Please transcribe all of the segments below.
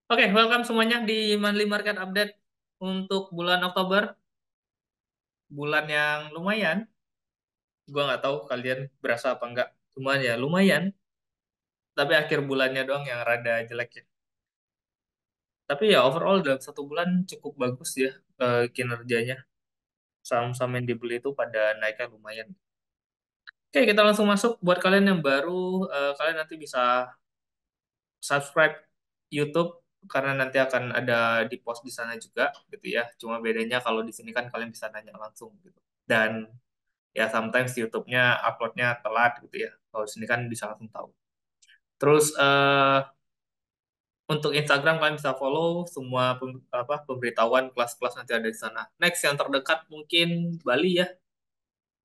Oke, welcome semuanya di Monthly Market Update untuk bulan Oktober, bulan yang lumayan. Gua nggak tahu kalian berasa apa enggak, cuman ya lumayan. Tapi akhir bulannya doang yang rada jelek ya. Tapi ya overall dalam satu bulan cukup bagus ya kinerjanya. Saham-saham yang dibeli itu pada naiknya lumayan. Oke, kita langsung masuk. Buat kalian yang baru, kalian nanti bisa subscribe YouTube karena nanti akan ada di post di sana juga gitu ya. Cuma bedanya kalau di sini kan kalian bisa nanya langsung gitu. Dan ya sometimes YouTube-nya uploadnya telat gitu ya. Kalau di sini kan bisa langsung tahu. Terus untuk Instagram kalian bisa follow semua pemberitahuan kelas-kelas nanti ada di sana. Next yang terdekat mungkin Bali ya.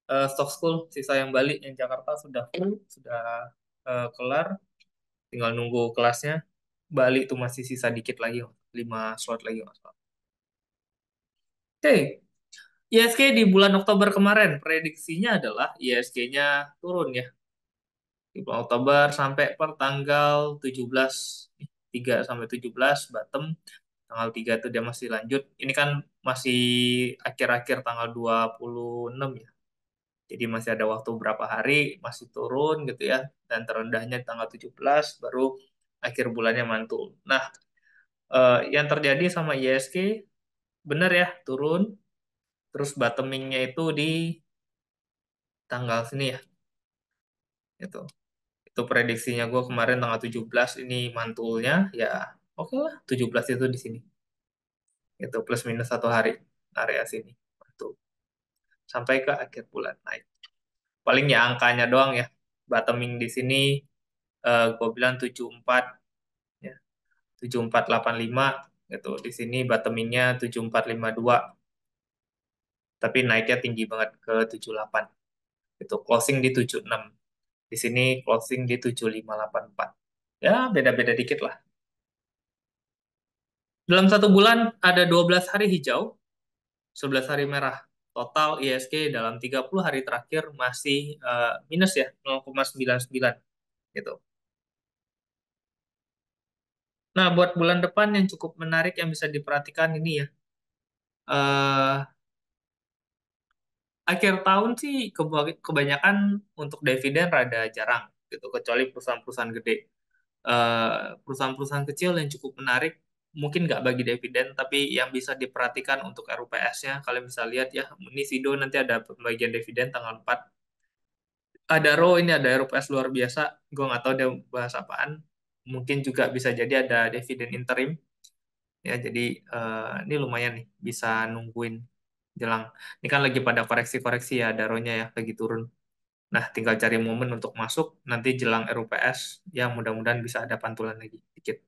Stock School sisa yang Bali, yang Jakarta sudah full, sudah kelar, tinggal nunggu kelasnya. Bali itu masih sisa dikit lagi, 5 slot lagi Mas. Oke, ISG di bulan Oktober kemarin prediksinya adalah ISG-nya turun ya di bulan Oktober sampai per tanggal 17, 3 sampai 17 bottom, tanggal 3 itu dia masih lanjut. Ini kan masih akhir-akhir tanggal 26 ya. Jadi masih ada waktu berapa hari masih turun gitu ya, dan terendahnya tanggal 17 baru akhir bulannya mantul. Nah, yang terjadi sama ISG benar ya turun, terus bottomingnya itu di tanggal sini ya, gitu. Itu prediksinya gue kemarin tanggal 17 ini mantulnya ya, oke lah 17 itu di sini. Itu plus minus satu hari area sini mantul sampai ke akhir bulan naik. Paling ya angkanya doang ya. Bottoming di sini gue bilang 74 ya. 7485 gitu. Di sini bottomingnya 7452 tapi naiknya tinggi banget ke 78. Itu closing di 76. Di sini closing di 7584. Ya, beda-beda dikit lah. Dalam satu bulan ada 12 hari hijau, 11 hari merah. Total ISG dalam 30 hari terakhir masih minus ya, 0,99 gitu. Nah, buat bulan depan yang cukup menarik yang bisa diperhatikan ini ya. eh Akhir tahun sih kebanyakan untuk dividen rada jarang gitu, kecuali perusahaan-perusahaan gede. Perusahaan-perusahaan kecil yang cukup menarik mungkin nggak bagi dividen, tapi yang bisa diperhatikan untuk RUPS-nya kalian bisa lihat ya. Ini Sido nanti ada pembagian dividen tanggal 4. Adaro ini ada RUPS luar biasa, gue nggak tahu dia bahas apaan. Mungkin juga bisa jadi ada dividen interim ya, jadi ini lumayan nih bisa nungguin jelang. Ini kan lagi pada koreksi-koreksi ya daronya ya, lagi turun. Nah, tinggal cari momen untuk masuk nanti jelang RUPS ya, mudah-mudahan bisa ada pantulan lagi dikit.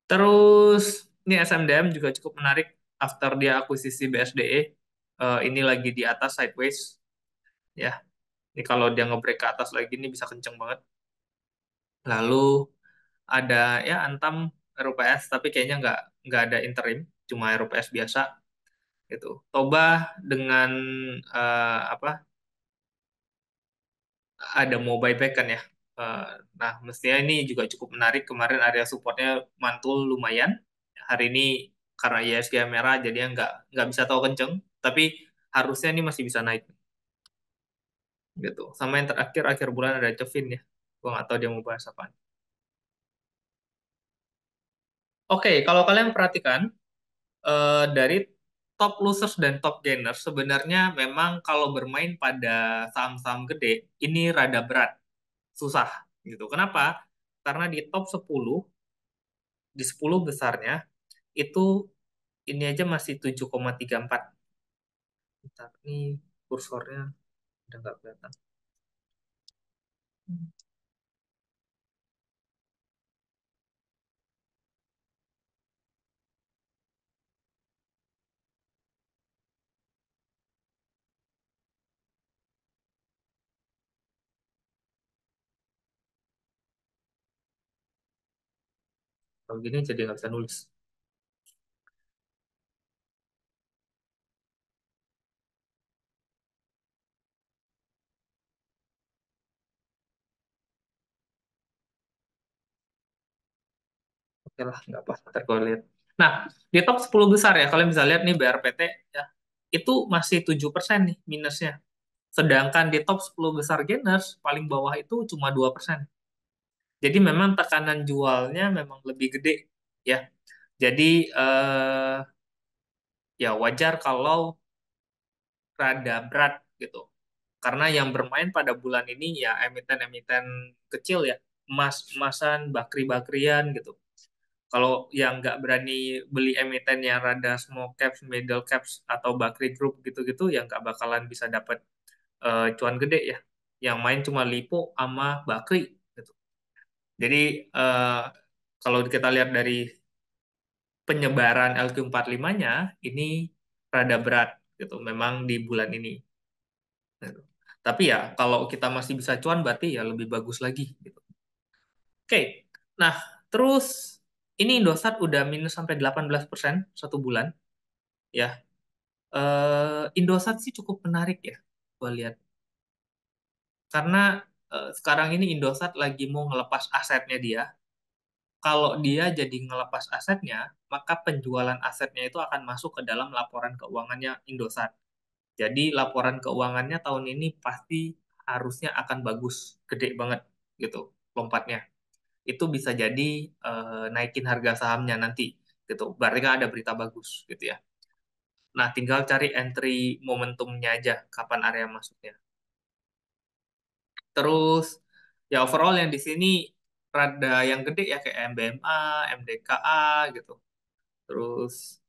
Terus ini SMDM juga cukup menarik after dia akuisisi BSDE. Ini lagi di atas sideways ya. Ini kalau dia ngebreak ke atas lagi ini bisa kenceng banget. Lalu ada ya Antam RUPS tapi kayaknya nggak ada interim, cuma RUPS biasa gitu. Toba dengan apa, ada mau buyback kan ya. Eh, nah, mestinya ini juga cukup menarik. Kemarin area supportnya mantul lumayan. Hari ini karena ISG merah jadinya nggak bisa tahu kenceng. Tapi harusnya ini masih bisa naik gitu. Sama yang terakhir akhir bulan ada Cevin ya. Gua nggak tahu dia mau bahas apa. Oke, kalau kalian perhatikan dari top losers dan top gainers sebenarnya memang kalau bermain pada saham-saham gede ini rada berat, susah gitu. Kenapa? Karena di top 10, di 10 besarnya itu ini aja masih 7,34. Bentar, ini kursornya udah nggak kelihatan. Kalau gini jadi nggak bisa nulis. Oke lah, nggak apa, ntar gue lihat. Nah, di top 10 besar ya, kalian bisa lihat nih BRPT ya, itu masih 7% nih minusnya. Sedangkan di top 10 besar gainers, paling bawah itu cuma 2%. Jadi memang tekanan jualnya memang lebih gede ya. Jadi ya wajar kalau rada berat gitu. Karena yang bermain pada bulan ini ya emiten-emiten kecil ya, emas-emasan, bakri-bakrian gitu. Kalau yang nggak berani beli emiten yang rada small caps, middle caps, atau bakri group gitu-gitu, yang nggak bakalan bisa dapat cuan gede ya. Yang main cuma Lipo sama bakri gitu. Jadi eh, kalau kita lihat dari penyebaran LQ45-nya, ini rada berat gitu, memang di bulan ini. Gitu. Tapi ya kalau kita masih bisa cuan berarti ya lebih bagus lagi gitu. Oke, nah terus ini Indosat udah minus sampai 18% satu bulan ya. Indosat sih cukup menarik ya, gue lihat. Karena sekarang ini Indosat lagi mau ngelepas asetnya dia. Kalau dia jadi ngelepas asetnya, maka penjualan asetnya itu akan masuk ke dalam laporan keuangannya Indosat. Jadi laporan keuangannya tahun ini pasti harusnya akan bagus, gede banget gitu lompatnya. Itu bisa jadi naikin harga sahamnya nanti gitu. Berarti kan ada berita bagus gitu ya. Nah, tinggal cari entry momentumnya aja, kapan area masuknya. Terus ya overall yang di sini rada yang gede ya kayak MBMA, MDKA gitu. Terus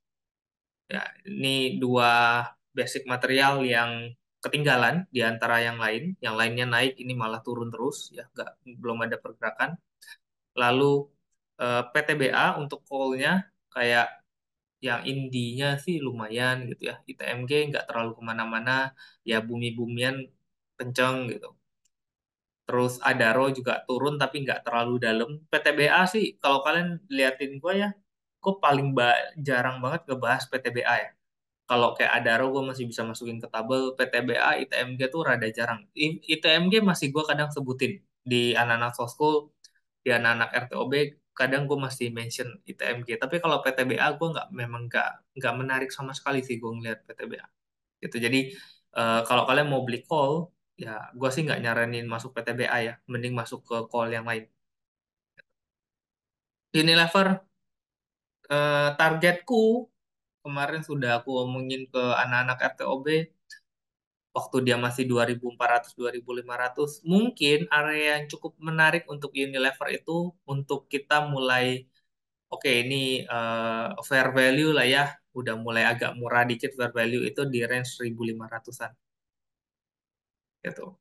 ya ini dua basic material yang ketinggalan di antara yang lain. Yang lainnya naik, ini malah turun terus ya, belum ada pergerakan. Lalu PTBA untuk call-nya kayak yang indinya sih lumayan gitu ya. ITMG nggak terlalu kemana-mana, ya bumi-bumian kenceng gitu. Terus Adaro juga turun tapi nggak terlalu dalam. PTBA sih kalau kalian liatin gue ya, gue paling jarang banget ngebahas PTBA ya. Kalau kayak Adaro gue masih bisa masukin ke tabel, PTBA, ITMG tuh rada jarang. ITMG masih gue kadang sebutin di anak-anak soskul, di anak-anak RTOB, kadang gue masih mention ITMG. Tapi kalau PTBA gue memang nggak menarik sama sekali sih gue ngeliat PTBA. Gitu. Jadi kalau kalian mau beli call, ya gue sih nggak nyaranin masuk PTBA ya, mending masuk ke call yang lain. Unilever targetku kemarin sudah aku omongin ke anak-anak RTOB waktu dia masih 2.400 2.500, mungkin area yang cukup menarik untuk Unilever itu untuk kita mulai oke ini fair value lah ya, udah mulai agak murah dikit fair value itu di range 1.500-an gitu.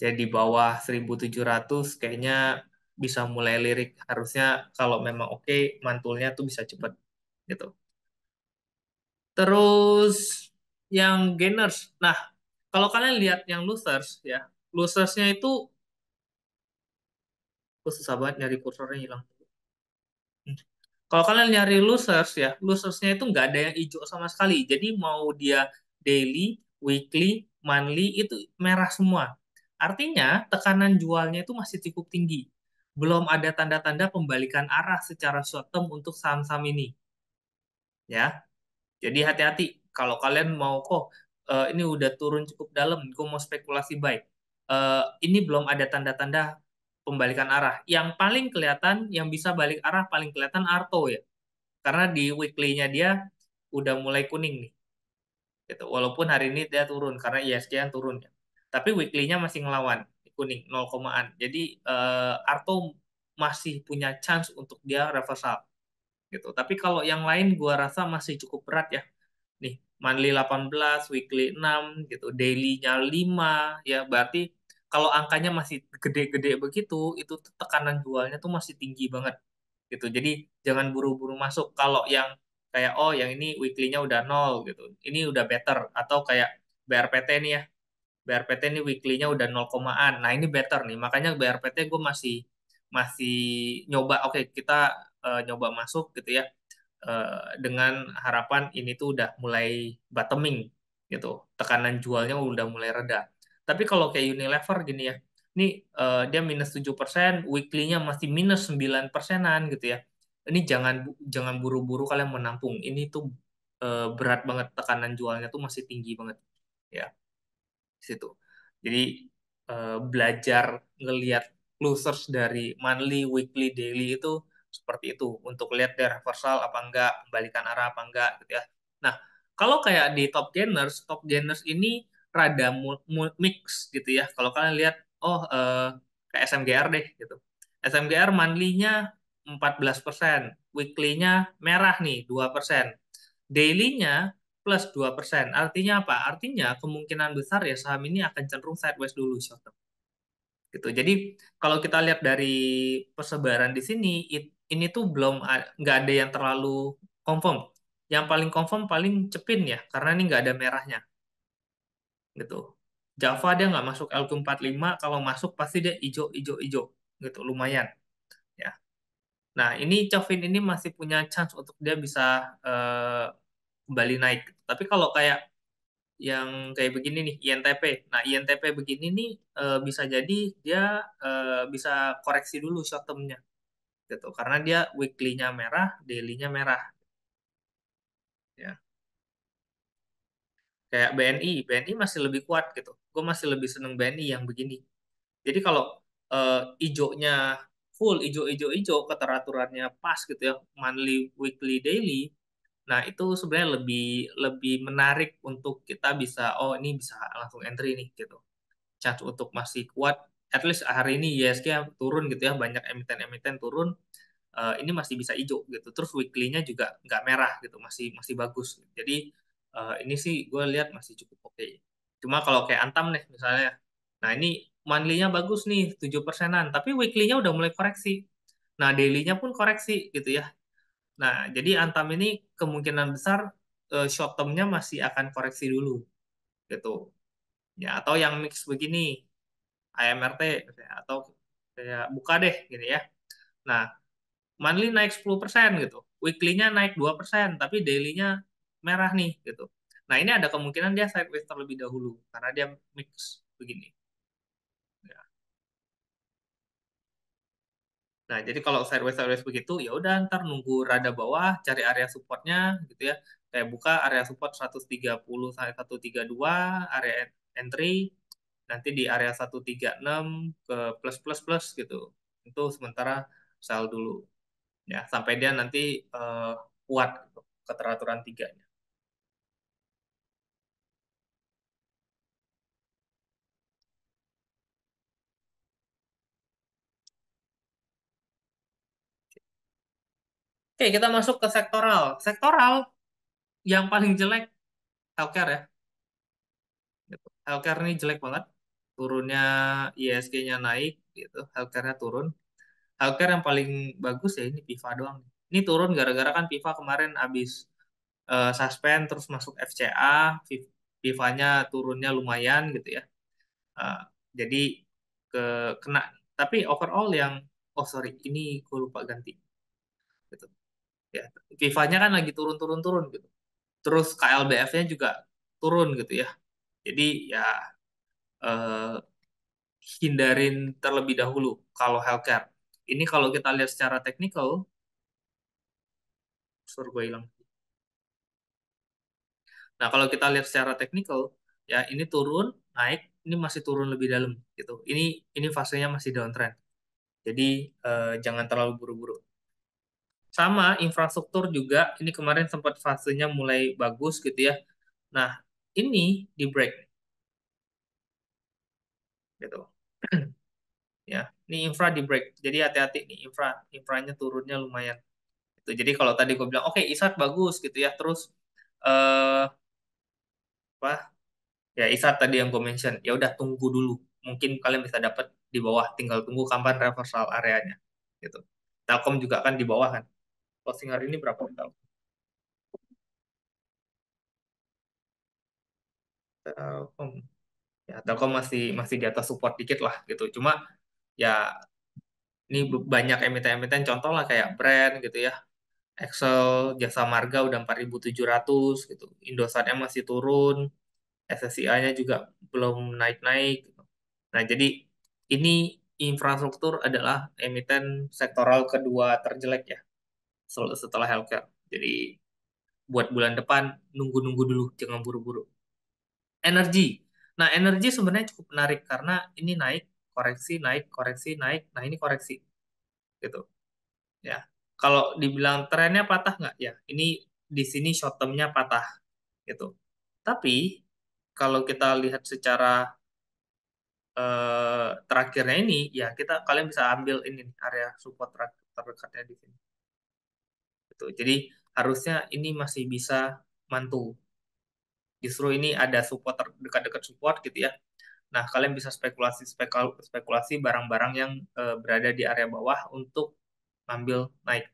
Jadi di bawah 1.700 kayaknya bisa mulai lirik, harusnya kalau memang oke mantulnya tuh bisa cepet gitu. Terus yang gainers. Nah, kalau kalian lihat yang losers ya, losersnya itu susah banget nyari kursornya hilang. Hmm. Kalau kalian nyari losers ya, losersnya itu nggak ada yang hijau sama sekali. Jadi mau dia daily, weekly, monthly itu merah semua. Artinya tekanan jualnya itu masih cukup tinggi. Belum ada tanda-tanda pembalikan arah secara short term untuk saham-saham ini. Ya, jadi hati-hati kalau kalian mau kok ini udah turun cukup dalam, gue mau spekulasi buy. Ini belum ada tanda-tanda pembalikan arah. Yang paling kelihatan, yang bisa balik arah paling kelihatan Arto ya, karena di weekly-nya dia udah mulai kuning nih. Gitu. Walaupun hari ini dia turun karena ISG yang turun ya. Tapi weekly-nya masih ngelawan kuning 0 komaan. Jadi Arto masih punya chance untuk dia reversal gitu. Tapi kalau yang lain gua rasa masih cukup berat ya. Nih, monthly 18, weekly 6 gitu, daily-nya 5 ya berarti kalau angkanya masih gede-gede begitu, itu tuh tekanan jualnya tuh masih tinggi banget gitu. Jadi jangan buru-buru masuk. Kalau yang kayak oh yang ini weekly-nya udah nol gitu. Ini udah better atau kayak BRPT nih ya. BRPT ini weekly-nya udah 0 komaan. Nah, ini better nih. Makanya BRPT gue masih masih nyoba oke kita nyoba masuk gitu ya dengan harapan ini tuh udah mulai bottoming gitu. Tekanan jualnya udah mulai reda. Tapi kalau kayak Unilever gini ya, ini dia minus 7%, weekly-nya masih minus 9%-an gitu ya. ini jangan buru-buru kalian menampung. Ini tuh berat banget, tekanan jualnya tuh masih tinggi banget ya di situ. Jadi belajar ngelihat closers dari monthly, weekly, daily itu seperti itu untuk lihat dia reversal apa enggak, kembalikan arah apa enggak gitu ya. Nah, kalau kayak di top gainers ini rada mix gitu ya. Kalau kalian lihat, oh kayak SMGR deh gitu. SMGR monthly-nya 14%, weekly-nya merah nih 2%, daily-nya plus 2%. Artinya apa? Artinya kemungkinan besar ya saham ini akan cenderung sideways dulu short term. Gitu. Jadi kalau kita lihat dari persebaran di sini, ini tuh belum nggak ada yang terlalu confirm. Yang paling confirm paling Cepin ya, karena ini nggak ada merahnya. Gitu. Java dia nggak masuk LQ45, kalau masuk pasti dia hijau, hijau, hijau. Gitu, lumayan. Ya. Nah, ini Covin ini masih punya chance untuk dia bisa kembali naik. Tapi kalau kayak yang kayak begini nih INTP. Nah, INTP begini nih bisa jadi dia bisa koreksi dulu short term-nya gitu. Karena dia weekly-nya merah, daily-nya merah ya. Kayak BNI masih lebih kuat gitu. Gue masih lebih seneng BNI yang begini. Jadi kalau ijonya full ijo ijo ijo keteraturannya pas gitu ya, monthly, weekly, daily. Nah, itu sebenarnya lebih lebih menarik untuk kita bisa oh ini bisa langsung entry nih gitu. Chance untuk masih kuat. At least hari ini ISG turun gitu ya, banyak emiten-emiten turun, ini masih bisa hijau gitu. Terus weekly-nya juga nggak merah gitu, masih masih bagus. Jadi ini sih gue lihat masih cukup oke. Cuma kalau kayak Antam nih misalnya, nah ini monthly-nya bagus nih 7%-an, tapi weekly-nya udah mulai koreksi. Nah daily-nya pun koreksi gitu ya. Nah jadi Antam ini kemungkinan besar short term-nya masih akan koreksi dulu gitu. Ya atau yang mix begini AMRT misalnya, atau kayak buka deh gitu ya. Nah, monthly naik 10% gitu. Weekly-nya naik 2%, tapi daily-nya merah nih gitu. Nah, ini ada kemungkinan dia sideways terlebih dahulu karena dia mix begini. Ya. Nah, jadi kalau sideways begitu ya udah ntar nunggu rada bawah, cari area supportnya gitu ya. Kayak buka area support 130 sampai 132, area entry nanti di area 136 ke plus plus plus gitu. Itu sementara sell dulu ya sampai dia nanti kuat gitu, keteraturan tiganya. Oke, kita masuk ke sektoral. Sektoral yang paling jelek healthcare ya. Gitu. Healthcare ini jelek banget. Turunnya ISG-nya naik gitu, healthcare-nya turun. Healthcare yang paling bagus ya ini Piva doang. Ini turun gara-gara kan Piva kemarin habis suspend terus masuk FCA, Piva-nya turunnya lumayan gitu ya. Eh, jadi ke kena tapi overall yang oh sorry ini gue lupa ganti gitu ya. Piva-nya kan lagi turun-turun-turun gitu. Terus KLBF-nya juga turun gitu ya. Jadi ya eh, hindarin terlebih dahulu kalau healthcare. Ini kalau kita lihat secara teknikal, sorry gue hilang. Nah kalau kita lihat secara teknikal, ya ini turun, naik, ini masih turun lebih dalam gitu. Ini fasenya masih downtrend. Jadi jangan terlalu buru-buru. Sama infrastruktur juga, ini kemarin sempat fasenya mulai bagus gitu ya. Nah ini di break gitu. Ya, ini infra di break. Jadi hati-hati nih infranya turunnya lumayan. Gitu. Jadi kalau tadi gue bilang oke ISAT bagus gitu ya, terus eh apa ya ISAT tadi yang gue mention, ya udah tunggu dulu. Mungkin kalian bisa dapat di bawah, tinggal tunggu kapan reversal areanya. Gitu. Telkom juga kan di bawah kan. Closing hari ini berapa Telkom? Telkom ya Telkom masih masih di atas support dikit lah gitu. Cuma ya ini banyak emiten-emiten contoh lah kayak brand gitu ya. Excel, Jasa Marga udah 4.700 gitu. Indosatnya masih turun, SSIA-nya juga belum naik-naik gitu. Nah, jadi ini infrastruktur adalah emiten sektoral kedua terjelek ya. setelah healthcare. Jadi buat bulan depan nunggu-nunggu dulu, jangan buru-buru. Energi. Nah, energi sebenarnya cukup menarik karena ini naik, koreksi, naik, koreksi, naik. Nah, ini koreksi gitu ya. Kalau dibilang trennya patah nggak ya? Ini di sini short term-nya patah gitu. Tapi kalau kita lihat secara terakhirnya ini, ya kalian bisa ambil ini nih, area support terdekatnya di sini. Gitu. Jadi harusnya ini masih bisa mantul. Justru ini ada support dekat-dekat support gitu ya. Nah, kalian bisa spekulasi barang-barang yang berada di area bawah untuk ambil naik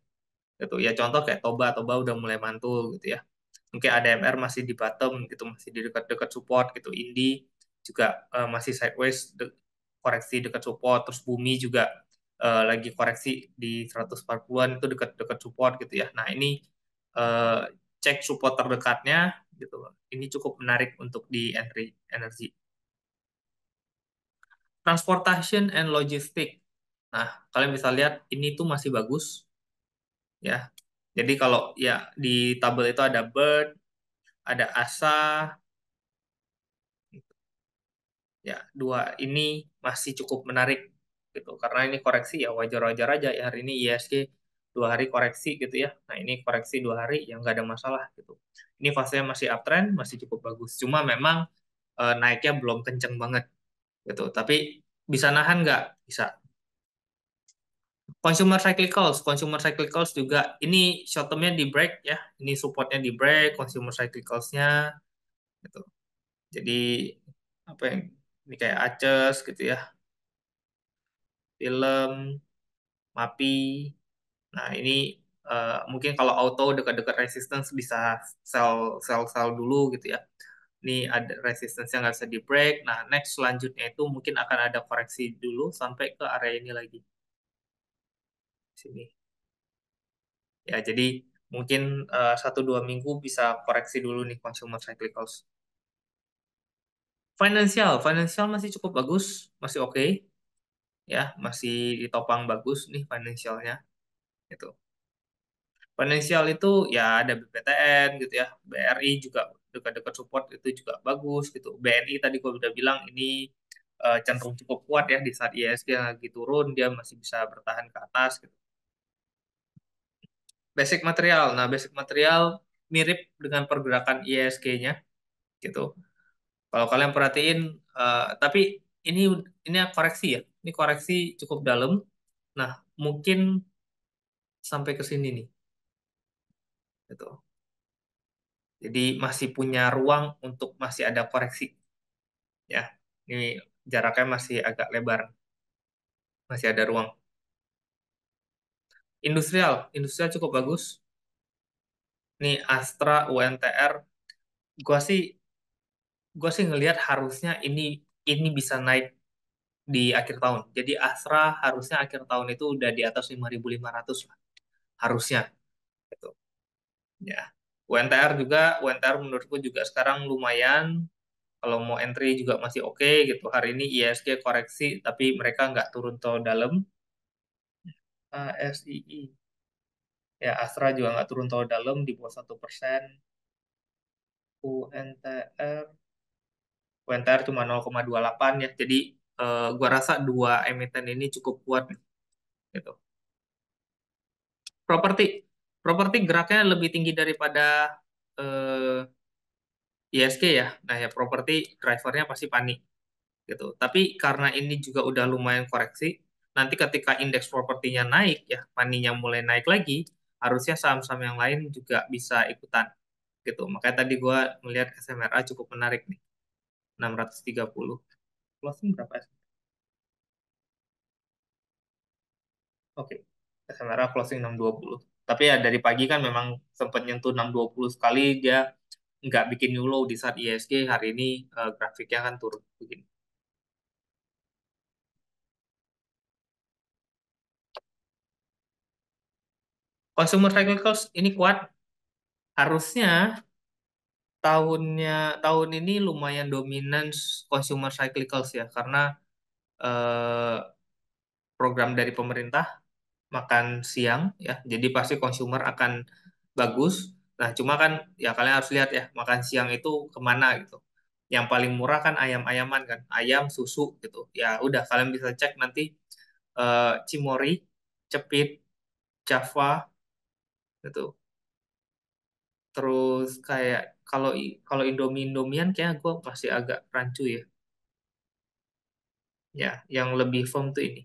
gitu. Ya contoh kayak Toba udah mulai mantul gitu ya. Mungkin ADMR masih di bottom gitu, masih di dekat-dekat support gitu. Indi juga masih sideways, koreksi dekat support. Terus Bumi juga lagi koreksi di 140-an itu dekat-dekat support gitu ya. Nah, ini eh, cek support terdekatnya gitu. Ini cukup menarik untuk di entry energi. Transportation and logistic. Nah, kalian bisa lihat ini tuh masih bagus ya. Jadi kalau ya di tabel itu ada Bird, ada ASA, ya dua ini masih cukup menarik gitu. Karena ini koreksi ya wajar-wajar aja ya hari ini ISG 2 hari koreksi gitu ya. Nah ini koreksi 2 hari yang nggak ada masalah gitu. Ini fasenya masih uptrend, masih cukup bagus. Cuma memang naiknya belum kenceng banget gitu. Tapi bisa nahan nggak? Bisa. Consumer cyclicals juga ini short termnya di break ya, ini supportnya di break, consumer cyclicalsnya gitu. Jadi apa yang ini kayak Aces gitu ya, film, MAPI. Nah ini mungkin kalau auto dekat-dekat resistance bisa sell dulu gitu ya. Ini ada resistance yang nggak bisa di break. Nah next selanjutnya itu mungkin akan ada koreksi dulu sampai ke area ini lagi sini. Ya, jadi mungkin 1-2 minggu bisa koreksi dulu nih consumer cyclicals. Financial masih cukup bagus, masih oke, ya, masih ditopang bagus nih financialnya. Gitu. Financial itu ya ada BPTN gitu ya, BRI juga dekat-dekat support itu juga bagus gitu. BNI tadi gue udah bilang ini cenderung cukup kuat ya di saat ISG yang lagi turun dia masih bisa bertahan ke atas gitu. Basic material. Nah, basic material mirip dengan pergerakan ISG-nya gitu. Kalau kalian perhatiin, tapi ini ini koreksi ya. Ini koreksi cukup dalam. Nah, mungkin sampai ke sini nih, gitu. Jadi masih punya ruang untuk masih ada koreksi, ya. Ini jaraknya masih agak lebar, masih ada ruang. Industrial cukup bagus. Nih Astra, UNTR, gua sih gua sih ngelihat harusnya ini bisa naik di akhir tahun. Jadi Astra harusnya akhir tahun itu udah di atas 5.500 lah, harusnya. Gitu. Ya. UNTR menurutku juga sekarang lumayan. Kalau mau entry juga masih oke gitu. Hari ini ISG koreksi, tapi mereka nggak turun terlalu dalam. ASII. Ya, Astra juga nggak turun terlalu dalam di bawah 1%. UNTR. UNTR cuma 0,28 ya. Jadi gua rasa dua emiten ini cukup kuat gitu. Properti. Properti geraknya lebih tinggi daripada eh, ISG ya. Nah ya properti drivernya pasti panik gitu. Tapi karena ini juga udah lumayan koreksi, nanti ketika indeks propertinya naik ya, maninya mulai naik lagi, harusnya saham-saham yang lain juga bisa ikutan gitu. Makanya tadi gua melihat SMRA cukup menarik nih, 630. Closing berapa ya? Oke, SMRA closing 620. Tapi ya dari pagi kan memang sempat nyentuh 620 sekali, dia nggak bikin new low di saat ISG hari ini grafiknya kan turun begini. Consumer cyclicals ini kuat, harusnya tahunnya tahun ini lumayan dominan consumer cyclicals ya karena eh, program dari pemerintah makan siang ya. Jadi pasti consumer akan bagus. Nah, cuma kan ya kalian harus lihat ya, makan siang itu kemana gitu. Yang paling murah kan ayam-ayaman kan, ayam, susu gitu. Ya udah kalian bisa cek nanti Cimory, Cepit, Java gitu. Terus kayak kalau Indomie-Indomian kayak gue masih agak rancu ya. Ya, yang lebih firm tuh ini.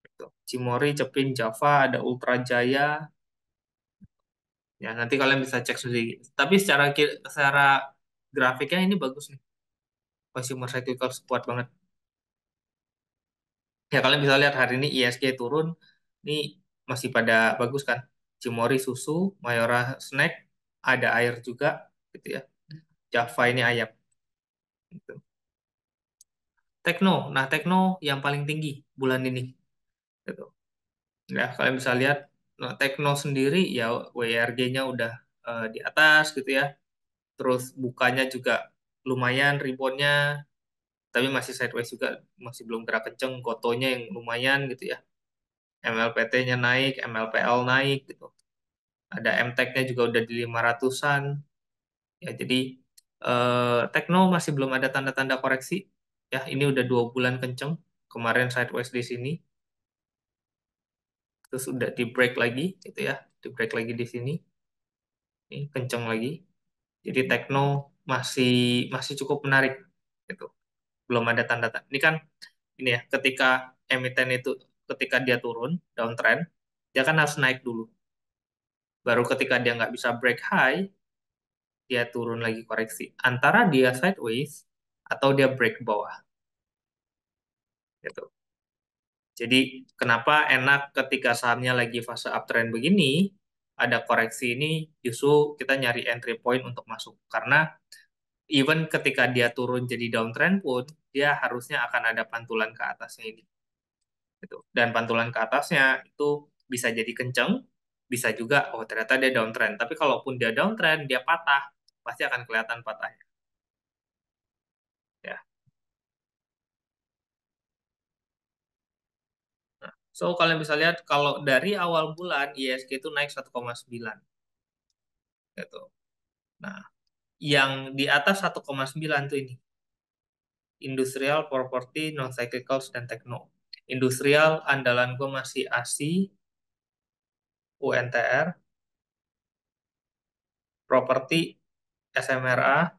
Gitu. Cimory, Cepin, Java, ada Ultra Jaya. Ya, nanti kalian bisa cek sendiri. Tapi secara grafiknya ini bagus nih. Consumer Cyclicals kuat banget. Ya, kalian bisa lihat hari ini ISG turun. Ini masih pada bagus kan. Cimory susu, Mayora snack, ada air juga gitu ya. Java ini ayam gitu. Tekno. Nah, Tekno yang paling tinggi bulan ini gitu. Ya, kalian bisa lihat nah, Tekno sendiri ya WRG-nya udah di atas gitu ya. Terus bukanya juga lumayan reboundnya, tapi masih sideways juga, masih belum gerak kenceng. Gotonya yang lumayan gitu ya. MLPT-nya naik, MLPL naik gitu. Ada MTEK-nya juga udah di 500-an. Ya, jadi Tekno masih belum ada tanda-tanda koreksi. Ya, ini udah 2 bulan kenceng. Kemarin sideways di sini, terus udah di break lagi gitu ya. Di break lagi di sini. Ini kenceng lagi. Jadi Tekno masih masih cukup menarik gitu. Belum ada tanda-tanda. Ini kan ini ya, ketika emiten itu ketika dia turun downtrend, dia kan harus naik dulu. Baru ketika dia nggak bisa break high, dia turun lagi koreksi. Antara dia sideways atau dia break ke bawah gitu. Jadi kenapa enak ketika sahamnya lagi fase uptrend begini, ada koreksi ini justru kita nyari entry point untuk masuk. Karena even ketika dia turun jadi downtrend pun, dia harusnya akan ada pantulan ke atasnya ini. Gitu. Dan pantulan ke atasnya itu bisa jadi kenceng, bisa juga, oh ternyata dia downtrend. Tapi kalaupun dia downtrend, dia patah, pasti akan kelihatan patahnya. Ya. So, kalian bisa lihat kalau dari awal bulan ISG itu naik 1,9 gitu. Nah, yang di atas 1,9 tuh ini industrial, property, non-cyclicals, dan techno. Industrial andalan gue masih ASI, UNTR, property, SMRA,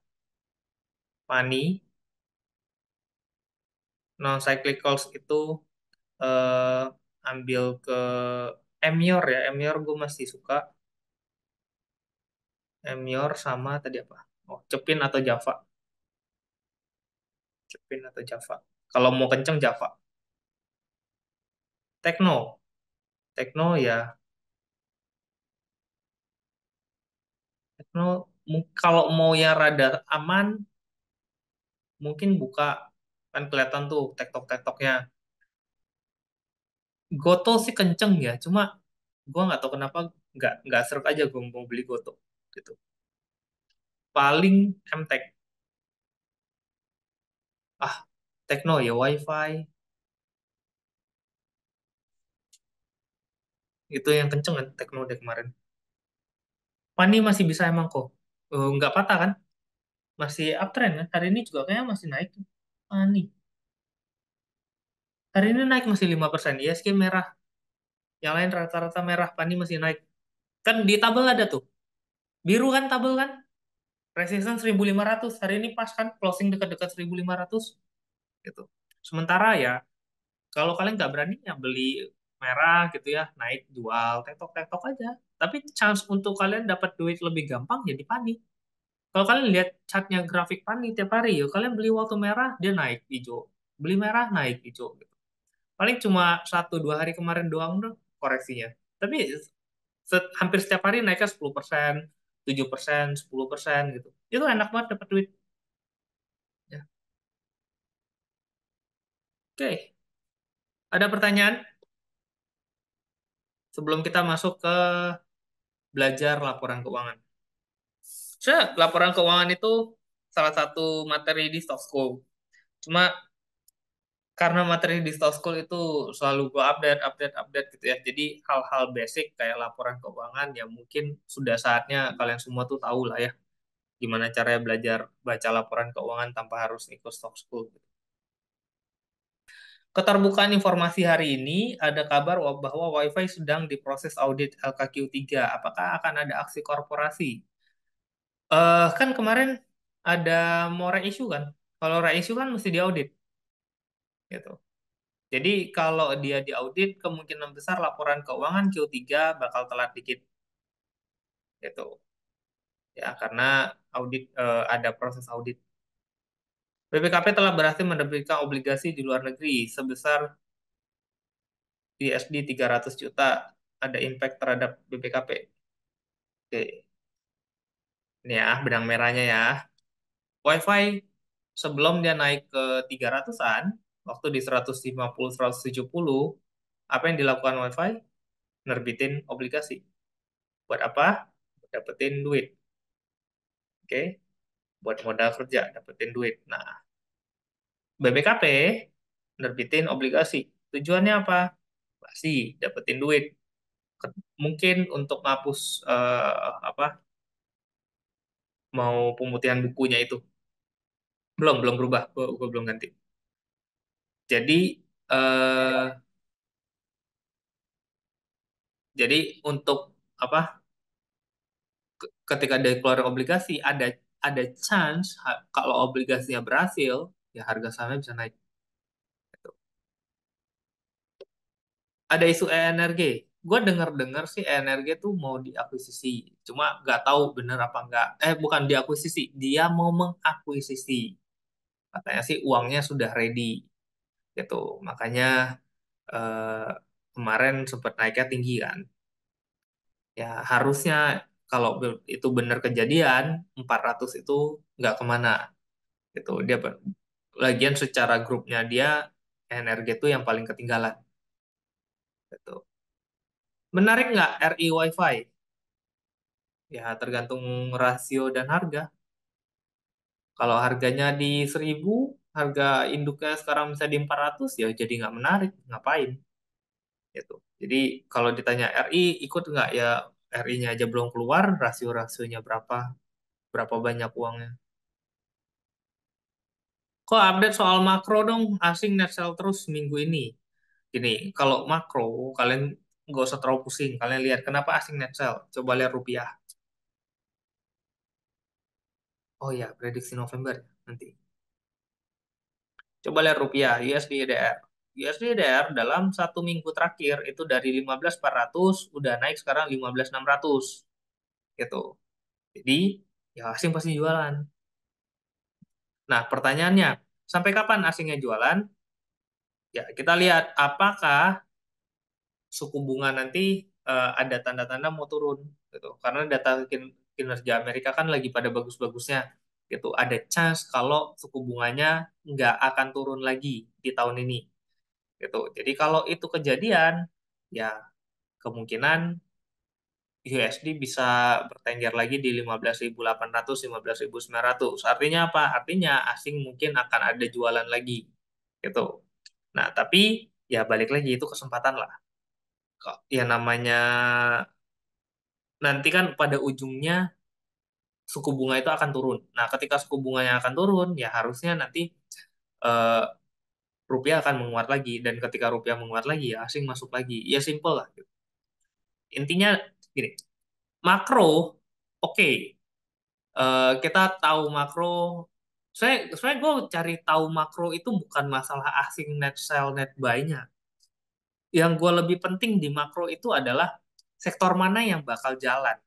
money, non-cyclicals itu eh, ambil ke Emior ya. Emior gue masih suka. Emior sama tadi apa? Oh, Cepin atau Java. Cepin atau Java. Kalau mau kenceng Java. Tekno. Tekno ya. Tekno kalau mau yang rada aman mungkin buka kan kelihatan tuh tektok-tektoknya. Goto sih kenceng ya. Cuma gue nggak tahu kenapa nggak serak aja gue mau beli Goto gitu. Paling MTech. Ah, Tekno ya WiFi. Itu yang kenceng kan Tekno deh kemarin. Pani masih bisa emang kok. Nggak patah kan? Masih uptrend kan? Hari ini juga kayaknya masih naik. Pani. Hari ini naik masih 5%. ISG merah. Yang lain rata-rata merah. Pani masih naik. Kan di tabel ada tuh. Biru kan tabel kan? Resistance 1.500. Hari ini pas kan closing dekat-dekat 1.500. Gitu. Sementara ya, kalau kalian nggak berani ya beli merah gitu ya, naik jual, tetok-tetok aja. Tapi chance untuk kalian dapat duit lebih gampang ya di Pani. Kalau kalian lihat chartnya grafik Pani tiap hari, ya kalian beli waktu merah, dia naik hijau. Beli merah, naik hijau. Gitu. Paling cuma 1-2 hari kemarin doang dong koreksinya. Tapi hampir setiap hari naiknya 10%, 7%, 10% gitu. Itu enak banget dapat duit. Ya. Oke, ada pertanyaan sebelum kita masuk ke belajar laporan keuangan. Laporan keuangan itu salah satu materi di Stock School. Cuma karena materi di Stock School itu selalu gue update, update, update gitu ya. Jadi hal-hal basic kayak laporan keuangan ya mungkin sudah saatnya kalian semua tuh tahu lah ya gimana caranya belajar baca laporan keuangan tanpa harus ikut Stock School. Keterbukaan informasi hari ini ada kabar bahwa WiFi sedang diproses audit LKQ3. Apakah akan ada aksi korporasi? Kan kemarin ada mau reissue kan? Kalau reissue kan mesti diaudit gitu. Jadi kalau dia diaudit, kemungkinan besar laporan keuangan Q3 bakal telat dikit gitu. Ya, karena audit ada proses audit. BPKP telah berhasil menerbitkan obligasi di luar negeri sebesar USD 300 juta. Ada impact terhadap BPKP. Oke, ini ya benang merahnya ya. WiFi sebelum dia naik ke 300-an, waktu di 150, 170, apa yang dilakukan WiFi? Nerbitin obligasi. Buat apa? Buat dapetin duit. Oke, buat modal kerja, dapetin duit. Nah, BBKP nerbitin obligasi. Tujuannya apa? Pasti dapetin duit. Mungkin untuk ngapus apa? Mau pemutihan bukunya itu. Belum berubah. Gua belum ganti. Jadi eh jadi untuk apa? Ketika dia keluar obligasi ada chance kalau obligasinya berhasil, ya harga sahamnya bisa naik. Gitu. Ada isu ENRG. Gue dengar-dengar sih ENRG tuh mau diakuisisi. Cuma nggak tahu bener apa nggak. Bukan diakuisisi, dia mau mengakuisisi. Katanya sih uangnya sudah ready gitu. Makanya eh, kemarin sempat naiknya tinggi kan. Ya harusnya kalau itu benar kejadian 400 itu nggak kemana gitu. Lagian secara grupnya dia ENRG itu yang paling ketinggalan gitu. Menarik nggak RI Wi-Fi? Ya, tergantung rasio dan harga. Kalau harganya di 1.000, harga induknya sekarang bisa di 400, ya jadi nggak menarik. Ngapain? Gitu. Jadi kalau ditanya RI, ikut nggak ya RI-nya aja belum keluar, rasio-rasionya berapa, berapa banyak uangnya. Kok update soal makro dong, asing net sell terus minggu ini. Gini, kalau makro, kalian nggak usah terlalu pusing. Kalian lihat kenapa asing net sell. Coba lihat rupiah. Oh ya, prediksi November nanti. Coba lihat rupiah, USD/IDR. USD/IDR dalam satu minggu terakhir itu dari 15.400 udah naik sekarang 15.600 gitu. Jadi ya asing pasti jualan. Nah pertanyaannya, sampai kapan asingnya jualan? Ya kita lihat apakah suku bunga nanti ada tanda-tanda mau turun gitu. Karena data kinerja Amerika kan lagi pada bagus-bagusnya gitu. Ada chance kalau suku bunganya nggak akan turun lagi di tahun ini gitu. Jadi kalau itu kejadian, ya kemungkinan USD bisa bertengger lagi di 15.800, 15.900. Artinya apa? Artinya asing mungkin akan ada jualan lagi gitu. Nah, tapi ya balik lagi itu kesempatan lah. Kok ya namanya nanti kan pada ujungnya suku bunga itu akan turun. Nah, ketika suku bunganya akan turun, ya harusnya nanti eh, rupiah akan menguat lagi dan ketika rupiah menguat lagi ya asing masuk lagi. Ya simple lah. Intinya gini, makro oke. Kita tahu makro. Sebenarnya gue cari tahu makro itu bukan masalah asing net sell net buy-nya. Yang gue lebih penting di makro itu adalah sektor mana yang bakal jalan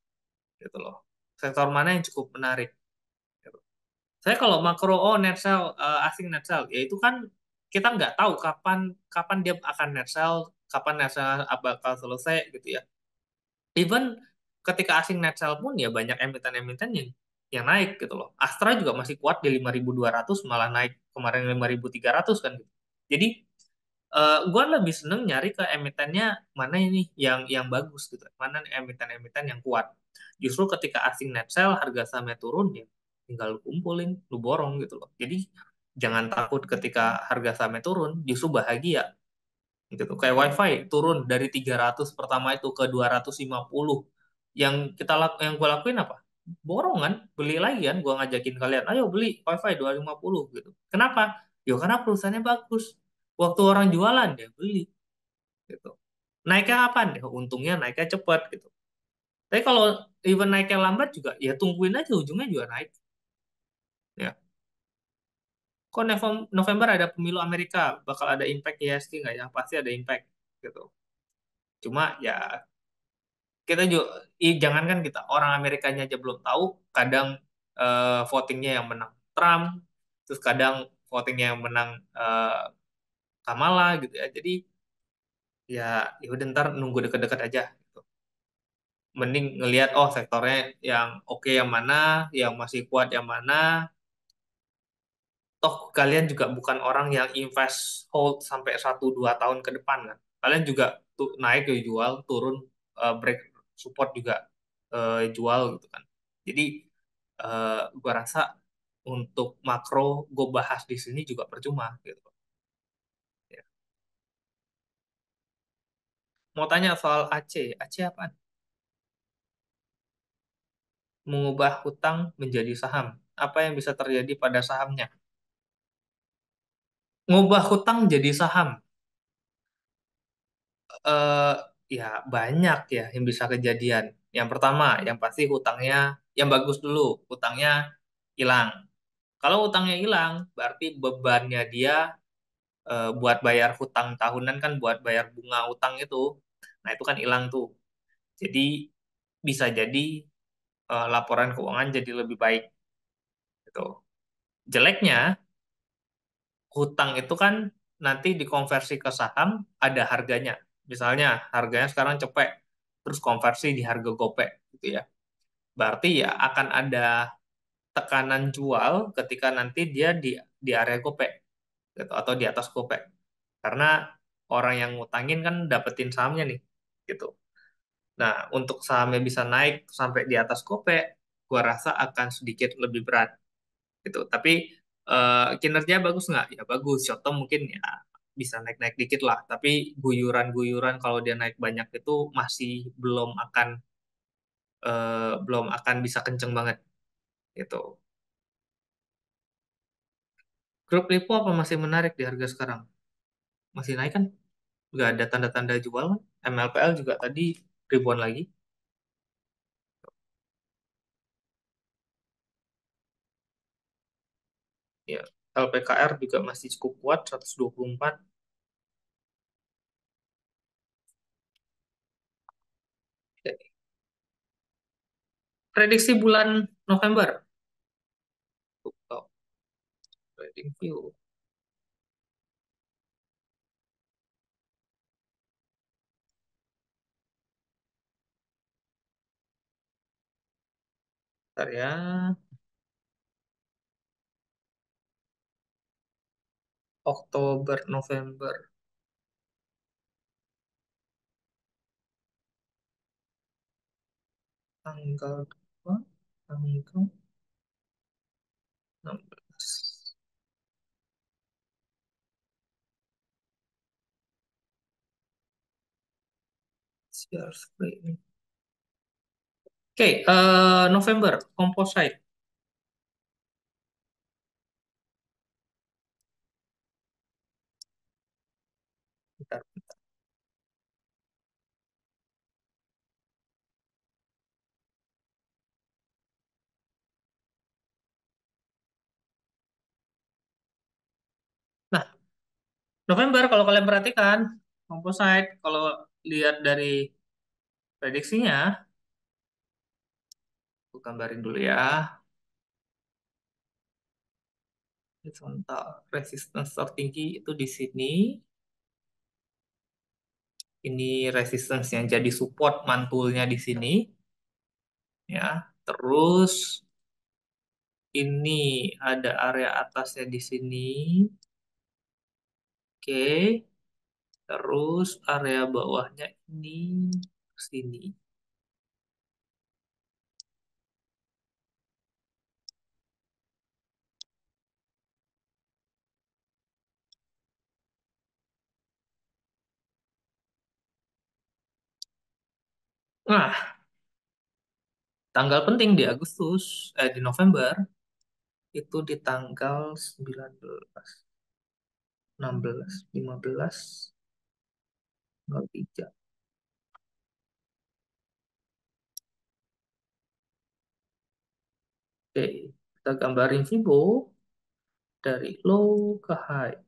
gitu loh. Sektor mana yang cukup menarik. Gitu. Saya kalau makro net sell asing net sell ya itu kan kita nggak tahu kapan kapan dia akan net sell, kapan net sell bakal selesai gitu ya. Even ketika asing net sell pun ya banyak emiten-emiten yang naik gitu loh. Astra juga masih kuat di 5.200 malah naik kemarin 5.300 kan gitu. Jadi gue lebih seneng nyari ke emitennya mana ini yang bagus gitu. Mana emiten-emiten yang kuat. Justru ketika asing net sell harga sahamnya turun ya tinggal lu kumpulin, lu borong gitu loh. Jadi jangan takut ketika harga sahamnya turun, justru bahagia gitu. Kayak WiFi turun dari 300 pertama itu ke 250. Yang gue lakuin apa? Borongan, beli lagi kan, gue ngajakin kalian, ayo beli WiFi 250 gitu. Kenapa? Ya karena perusahaannya bagus. Waktu orang jualan dia beli gitu. Naiknya kapan? Ya untungnya naiknya cepat gitu. Tapi kalau even naiknya lambat juga, ya tungguin aja ujungnya juga naik. Ya, kok November ada pemilu Amerika, bakal ada impact IHSG nggak ya? Pasti ada impact gitu. Cuma ya kita juga, jangankan kita, orang Amerikanya aja belum tahu, kadang votingnya yang menang Trump, terus kadang votingnya yang menang Kamala gitu ya. Jadi ya udah ntar nunggu deket-deket aja gitu. Mending ngelihat oh sektornya yang oke yang mana, yang masih kuat yang mana. Toh kalian juga bukan orang yang invest hold sampai 1 2 tahun ke depan kan. Kalian juga tuh naik ya jual, turun break support juga jual gitu kan. Jadi gua rasa untuk makro gue bahas di sini juga percuma gitu. Ya. Mau tanya soal AC, AC apa? Mengubah hutang menjadi saham. Apa yang bisa terjadi pada sahamnya? Ngubah hutang jadi saham. eh Ya banyak ya yang bisa kejadian. Yang pertama, yang pasti hutangnya, yang bagus dulu, hutangnya hilang. Kalau hutangnya hilang, berarti bebannya dia buat bayar hutang tahunan kan, buat bayar bunga hutang itu. Nah, itu kan hilang tuh. Jadi bisa jadi laporan keuangan jadi lebih baik gitu. Jeleknya, hutang itu kan nanti dikonversi ke saham ada harganya. Misalnya harganya sekarang cepek, terus konversi di harga gopek gitu ya. Berarti ya akan ada tekanan jual ketika nanti dia di area gopek gitu, atau di atas gopek. Karena orang yang ngutangin kan dapetin sahamnya nih gitu. Nah, untuk sahamnya bisa naik sampai di atas gopek, gua rasa akan sedikit lebih berat gitu. Tapi kinerja bagus nggak? Ya bagus. Short term mungkin ya bisa naik-naik dikit lah. Tapi guyuran-guyuran kalau dia naik banyak itu masih belum akan bisa kenceng banget gitu. Grup Lipo apa masih menarik di harga sekarang? Masih naik kan? Nggak ada tanda-tanda jual kan? MLPL juga tadi ribuan lagi. Ya, LPKR juga masih cukup kuat 124. Ya, prediksi bulan November. Oh, trading view. Bentar ya. Oktober, November, tanggal 2, tanggal 16. Share screen. Oke, November, composite. Bentar. Nah, November kalau kalian perhatikan, composite kalau lihat dari prediksinya, aku gambarin dulu ya. Horizontal resistance tertinggi itu di sini. Ini resistance yang jadi support mantulnya di sini, ya. Terus ini ada area atasnya di sini. Oke. Terus area bawahnya ini sini. Nah, tanggal penting di Agustus, di November, itu di tanggal 19, 16, 15, tanggal 3. Oke, kita gambarin Fibo dari low ke high.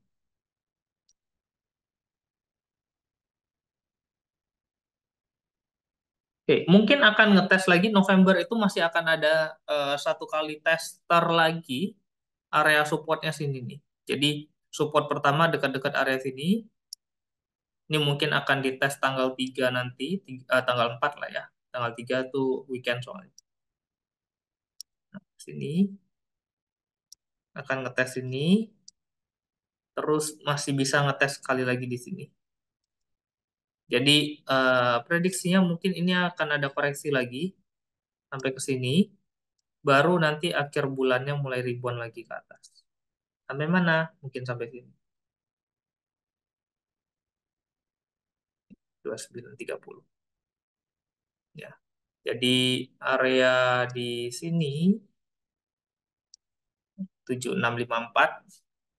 Oke, mungkin akan ngetes lagi November itu masih akan ada satu kali tester lagi area supportnya sini nih. Jadi support pertama dekat-dekat area sini. Ini mungkin akan dites tanggal 3 nanti, tanggal 4 lah ya. Tanggal 3 tuh weekend soalnya. Sini akan ngetes ini, terus masih bisa ngetes sekali lagi di sini. Jadi prediksinya mungkin ini akan ada koreksi lagi sampai ke sini, baru nanti akhir bulannya mulai rebound lagi ke atas. Sampai mana? Mungkin sampai sini, 29.30 ya. Jadi area di sini 7654,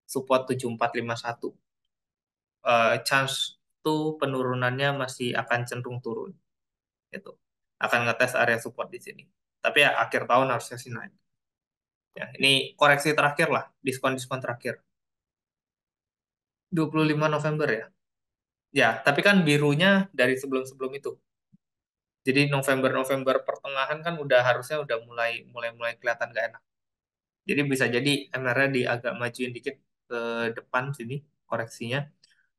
support 7451. Chance tuh penurunannya masih akan cenderung turun gitu. Akan ngetes area support di sini. Tapi ya akhir tahun harusnya sih naik. Ya, ini koreksi terakhir lah, diskon-diskon terakhir. 25 November ya. Ya, tapi kan birunya dari sebelum-sebelum itu. Jadi November-November pertengahan kan udah harusnya udah mulai mulai mulai kelihatan gak enak. Jadi bisa jadi MR-nya di agak majuin dikit ke depan sini koreksinya.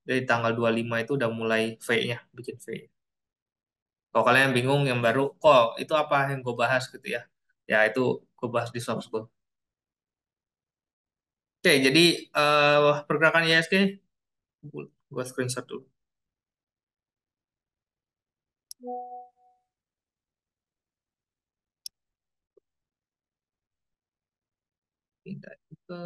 Dari tanggal 25 itu udah mulai V-nya, bikin V. Kalau kalian yang bingung, yang baru, kok itu apa yang gue bahas gitu ya. Ya itu gue bahas di Soft School. Oke, jadi pergerakan ISG, gue screenshot dulu. Pindah ke...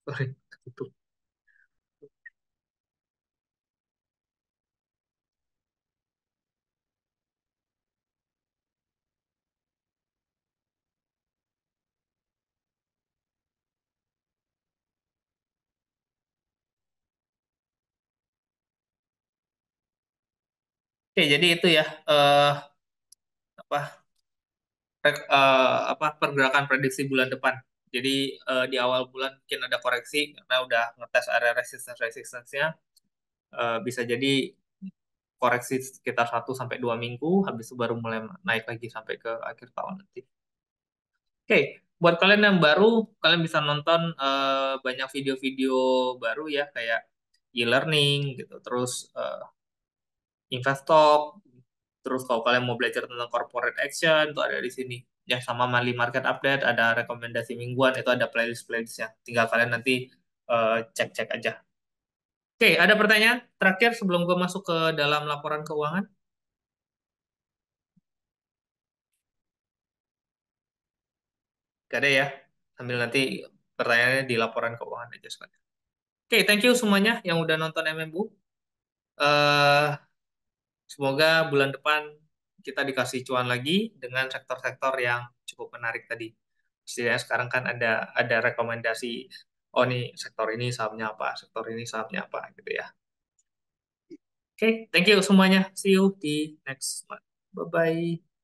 Sorry, ketutup. Oke, jadi itu ya, apa apa pergerakan prediksi bulan depan. Jadi di awal bulan mungkin ada koreksi karena udah ngetes area resistance-resistance-nya. Bisa jadi koreksi sekitar 1 sampai 2 minggu, habis itu baru mulai naik lagi sampai ke akhir tahun nanti. Oke, buat kalian yang baru, kalian bisa nonton banyak video-video baru ya, kayak e-learning gitu, terus Investock, terus kalau kalian mau belajar tentang corporate action, itu ada di sini. Ya, sama monthly market update, ada rekomendasi mingguan, itu ada playlist-playlistnya. Tinggal kalian nanti cek-cek aja. Oke, ada pertanyaan terakhir sebelum gue masuk ke dalam laporan keuangan? Gak ada ya? Sambil nanti pertanyaannya di laporan keuangan aja sekalian. Oke, thank you semuanya yang udah nonton MMU. Eh, Semoga bulan depan kita dikasih cuan lagi dengan sektor-sektor yang cukup menarik tadi. Setidaknya sekarang kan ada rekomendasi, oh nih sektor ini sahamnya apa, sektor ini sahamnya apa gitu ya. Oke, thank you semuanya. See you di next one. Bye-bye.